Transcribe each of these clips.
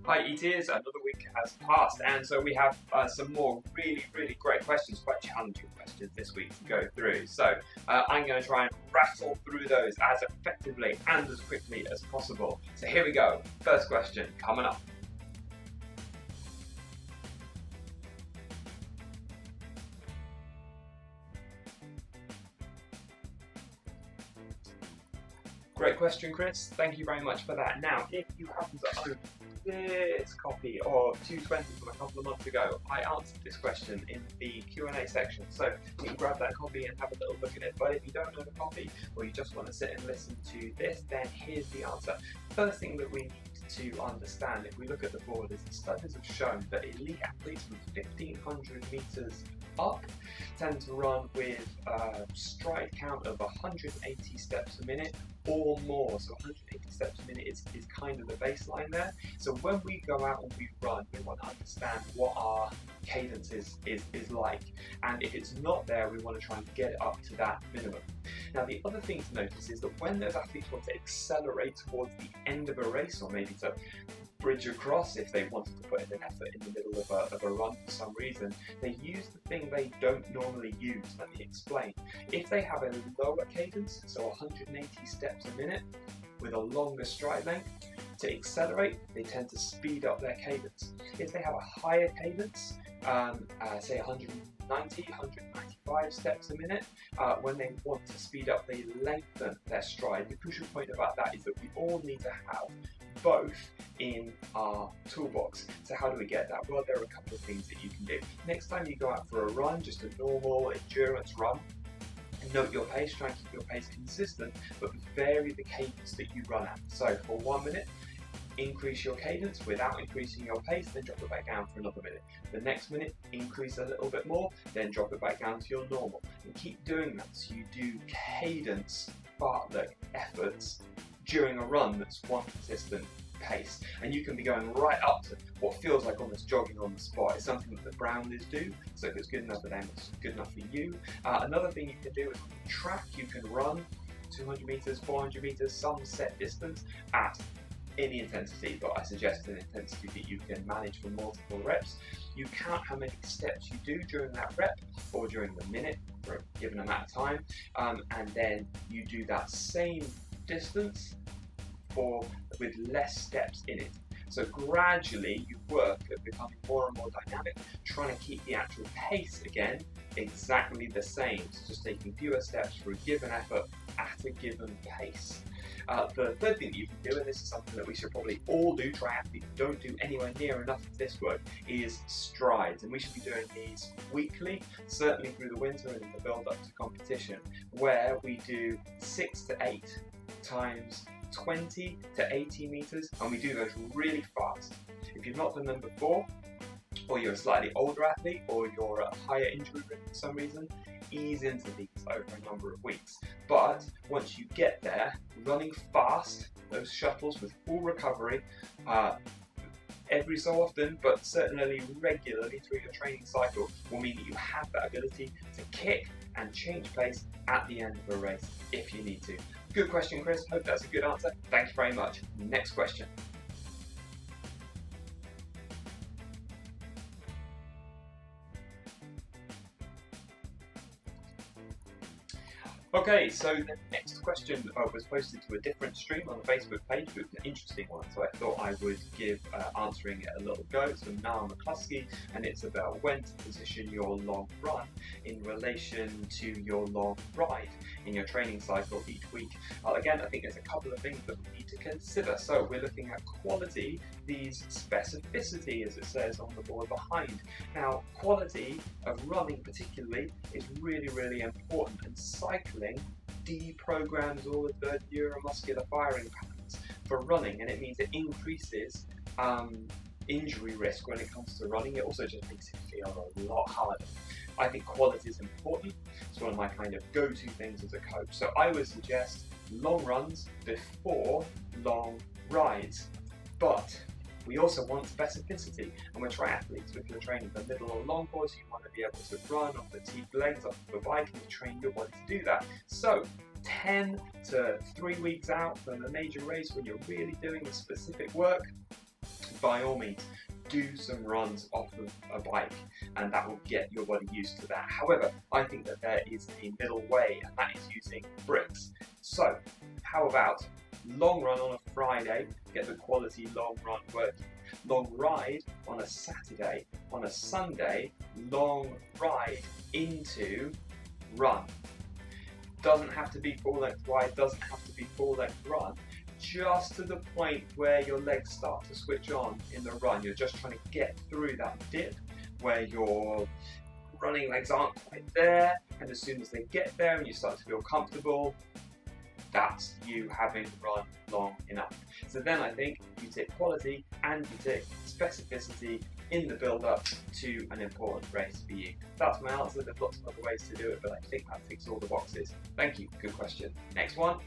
Hi ETers, another week has passed and so we have some more really great questions, quite challenging questions this week to go through. So I'm going to try and rattle through those as effectively and as quickly as possible. So here we go, first question coming up. Great question, Chris. Thank you very much for that. Now, if you happen to own this copy of 220 from a couple of months ago, I answered this question in the Q&A section, so you can grab that copy and have a little look at it. But if you don't own a copy, or you just want to sit and listen to this, then here's the answer. First thing that we need to understand, if we look at the board, is that studies have shown that elite athletes from 1500 meters up tend to run with a stride count of 180 steps a minute or more. So 180 steps a minute is kind of the baseline there. So when we go out and we run, we want to understand what our cadence is like, and if it's not there, we want to try and get it up to that minimum. Now the other thing to notice is that when those athletes want to accelerate towards the end of a race, or maybe to bridge across if they wanted to put in an effort in the middle of a run for some reason, they use the thing they don't normally use. Let me explain. If they have a lower cadence, so 180 steps a minute with a longer stride length, to accelerate they tend to speed up their cadence. If they have a higher cadence, say 190, 195 steps a minute, when they want to speed up, they lengthen their stride. The crucial point about that is that we all need to have both in our toolbox. So how do we get that? Well, there are a couple of things that you can do. Next time you go out for a run, just a normal endurance run, note your pace, try and keep your pace consistent, but vary the cadence that you run at. So for 1 minute, increase your cadence without increasing your pace, then drop it back down for another minute. The next minute, increase a little bit more, then drop it back down to your normal. And keep doing that so you do cadence fartlek efforts during a run that's one consistent pace. And you can be going right up to what feels like almost jogging on the spot. It's something that the Brownleys do, so if it's good enough for them, it's good enough for you. Another thing you can do is on track, you can run 200 meters, 400 meters, some set distance at any intensity, but I suggest an intensity that you can manage for multiple reps. You count how many steps you do during that rep or during the minute for a given amount of time, and then you do that same distance with less steps in it. So gradually you work at becoming more and more dynamic, trying to keep the actual pace again exactly the same, so just taking fewer steps for a given effort at a given pace. The third thing that you can do, and this is something that we should probably all do, triathletes don't do anywhere near enough of this work, is strides. And we should be doing these weekly, certainly through the winter and in the build up to competition, where we do 6 to 8 times 20 to 80 meters, and we do those really fast. If you've not done them before, or you're a slightly older athlete, or you're at a higher injury risk for some reason, ease into these over a number of weeks. But once you get there, running fast, those shuttles with full recovery, every so often, but certainly regularly through your training cycle, will mean that you have that ability to kick and change pace at the end of a race if you need to. Good question, Chris. Hope that's a good answer. Thank you very much. Next question. Okay, so the next question was posted to a different stream on the Facebook page, but it was an interesting one, so I thought I would give answering it a little go. It's from Niall McCluskey, and it's about when to position your long run in relation to your long ride in your training cycle each week. Again, I think there's a couple of things that we need to consider. So we're looking at quality, these specificity, as it says on the board behind. Now, quality of running particularly is really important, and cycling deprograms all of the neuromuscular firing patterns for running, and it means it increases injury risk when it comes to running. It also just makes it feel a lot harder. I think quality is important. It's one of my kind of go-to things as a coach. So I would suggest long runs before long rides, but we also want specificity, and we're triathletes. So if you're training for middle or long course, you want to be able to run off the fatigued legs, off the bike, and train your body to do that. So 10 to 3 weeks out from a major race, when you're really doing the specific work, by all means, do some runs off of a bike, and that will get your body used to that. However, I think that there is a middle way, and that is using bricks. So, how about long run on a Friday, get the quality long run working, long ride on a Saturday, on a Sunday, long ride into run. Doesn't have to be full length ride, doesn't have to be full length run, just to the point where your legs start to switch on in the run. You're just trying to get through that dip where your running legs aren't quite there, and as soon as they get there and you start to feel comfortable, that's you having run long enough. So then I think you take quality and you take specificity in the build-up to an important race for you. That's my answer. There's lots of other ways to do it, but I think that ticks all the boxes. Thank you, good question. Next one.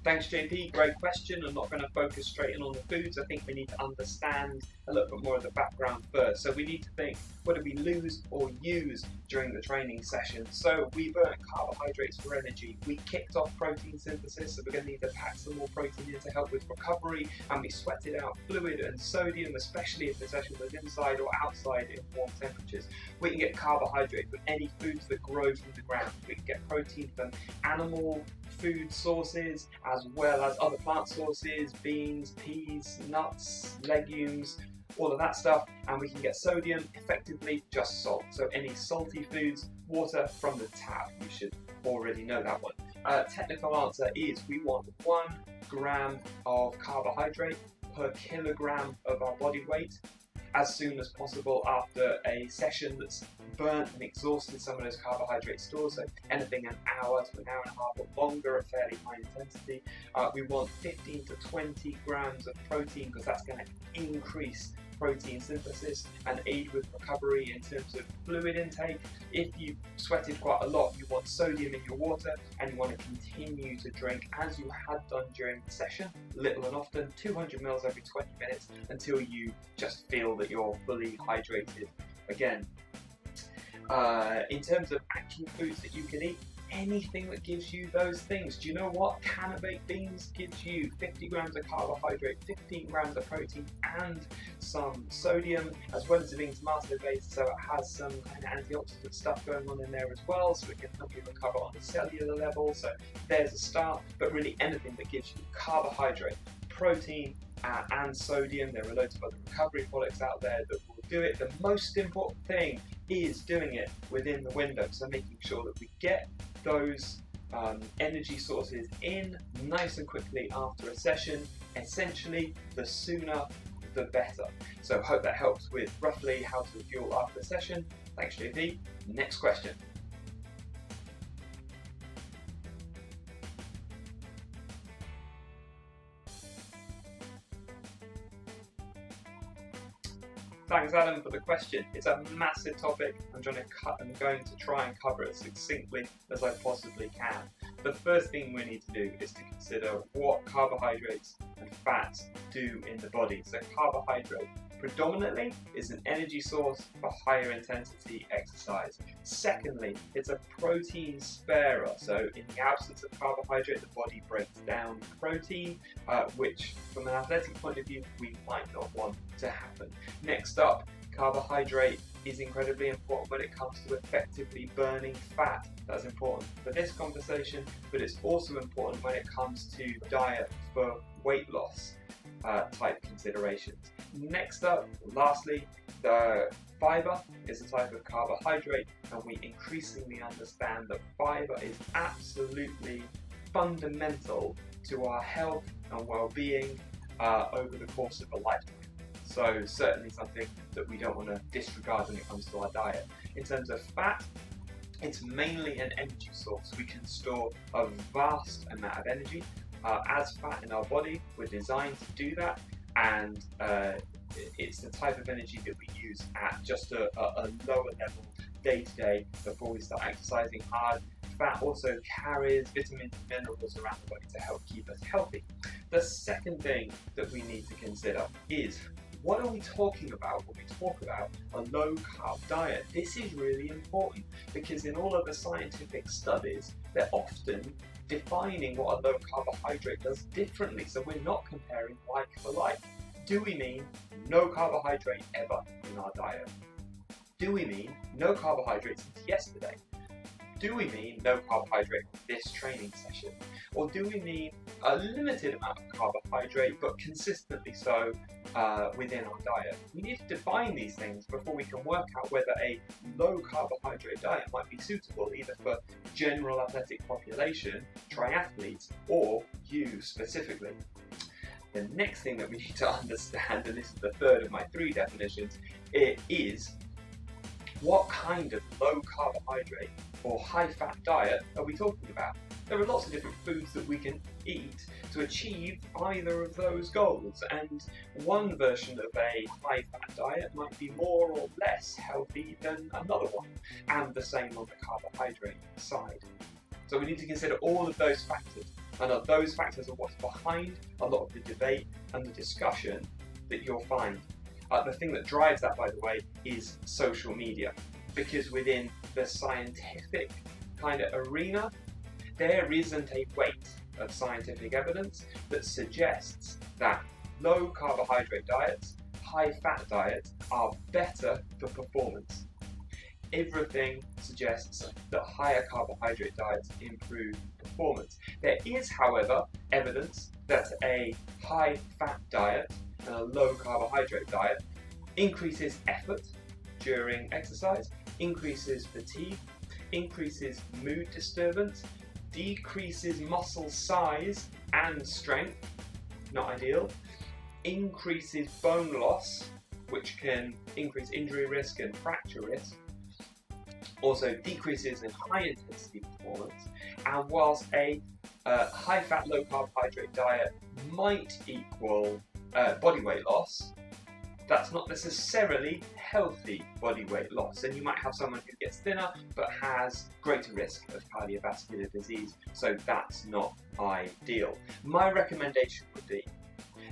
Thanks JP, great question. I'm not going to focus straight in on the foods. I think we need to understand a little bit more of the background first. So we need to think, what do we lose or use during the training session? So we burnt carbohydrates for energy. We kicked off protein synthesis, so we're going to need to pack some more protein in to help with recovery, and we sweated out fluid and sodium, especially if the session was inside or outside in warm temperatures. We can get carbohydrate from any foods that grow from the ground. We can get protein from animal food sources as well as other plant sources, beans, peas, nuts, legumes, all of that stuff, and we can get sodium effectively just salt. So any salty foods, water from the tap, you should already know that one. Technical answer is we want 1 gram of carbohydrate per kilogram of our body weight as soon as possible after a session that's burnt and exhausted some of those carbohydrate stores. So anything an hour to an hour and a half or longer at fairly high intensity. We want 15 to 20 grams of protein because that's going to increase protein synthesis and aid with recovery in terms of fluid intake. If you sweated quite a lot, you want sodium in your water, and you want to continue to drink as you had done during the session, little and often, 200 mils every 20 minutes until you just feel that you're fully hydrated again. In terms of actual foods that you can eat, anything that gives you those things. Do you know what? Cannabate beans gives you 50 grams of carbohydrate, 15 grams of protein, and some sodium, as well as it being tomato based, so it has some kind of antioxidant stuff going on in there as well, so it can help you recover on a cellular level. So there's a start, but really anything that gives you carbohydrate, protein, and sodium. There are loads of other recovery products out there that will do it. The most important thing is doing it within the window, so making sure that we get those energy sources in nice and quickly after a session. Essentially, the sooner the better. So hope that helps with roughly how to fuel after a session. Thanks JP. Next question. Thanks Adam for the question. It's a massive topic. I'm going to try and cover it as succinctly as I possibly can. The first thing we need to do is to consider what carbohydrates and fats do in the body. So carbohydrate predominantly is an energy source for higher intensity exercise. Secondly, it's a protein sparer. So in the absence of carbohydrate, the body breaks down protein, which from an athletic point of view, we might not want to happen. Next up, carbohydrate is incredibly important when it comes to effectively burning fat. That's important for this conversation, but it's also important when it comes to diet for weight loss type considerations. Next up, lastly, the fiber is a type of carbohydrate, and we increasingly understand that fiber is absolutely fundamental to our health and well-being over the course of a lifetime. So certainly something that we don't want to disregard when it comes to our diet. In terms of fat, it's mainly an energy source. We can store a vast amount of energy as fat in our body. We're designed to do that, and it's the type of energy that we use at just a lower level day to day before we start exercising hard. Fat also carries vitamins and minerals around the body to help keep us healthy. The second thing that we need to consider is What are we talking about when we talk about a low carb diet? This is really important because in all of the scientific studies, they're often defining what a low carbohydrate does differently. So we're not comparing like for like. Do we mean no carbohydrate ever in our diet? Do we mean no carbohydrates since yesterday? Do we mean no carbohydrate this training session? Or do we mean a limited amount of carbohydrate but consistently so within our diet? We need to define these things before we can work out whether a low carbohydrate diet might be suitable either for general athletic population, triathletes, or you specifically. The next thing that we need to understand, and this is the third of my 3 definitions, it is what kind of low carbohydrate or high fat diet are we talking about? There are lots of different foods that we can eat to achieve either of those goals, and one version of a high fat diet might be more or less healthy than another one, and the same on the carbohydrate side. So we need to consider all of those factors, and those factors are what's behind a lot of the debate and the discussion that you'll find. The thing that drives that, by the way, is social media, because within the scientific kind of arena, there isn't a weight of scientific evidence that suggests that low carbohydrate diets, high fat diets are better for performance. Everything suggests that higher carbohydrate diets improve performance. There is, however, evidence that a high fat diet and a low carbohydrate diet increases effort during exercise, increases fatigue, increases mood disturbance, decreases muscle size and strength, not ideal, increases bone loss, which can increase injury risk and fracture risk, also decreases in high intensity performance, and whilst a high fat low carbohydrate diet might equal body weight loss, that's not necessarily healthy body weight loss, and you might have someone who gets thinner but has greater risk of cardiovascular disease, so that's not ideal. My recommendation would be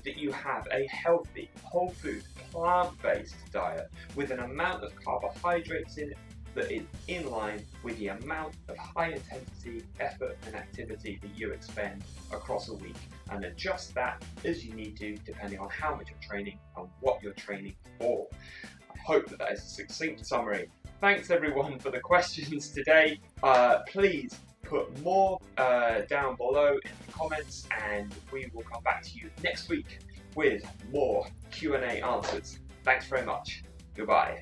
that you have a healthy, whole food, plant-based diet with an amount of carbohydrates in it that is in line with the amount of high intensity effort and activity that you expend across a week, and adjust that as you need to depending on how much you're training and what you're training for. I hope that is a succinct summary. Thanks everyone for the questions today. Please put more down below in the comments, and we will come back to you next week with more Q&A answers. Thanks very much. Goodbye.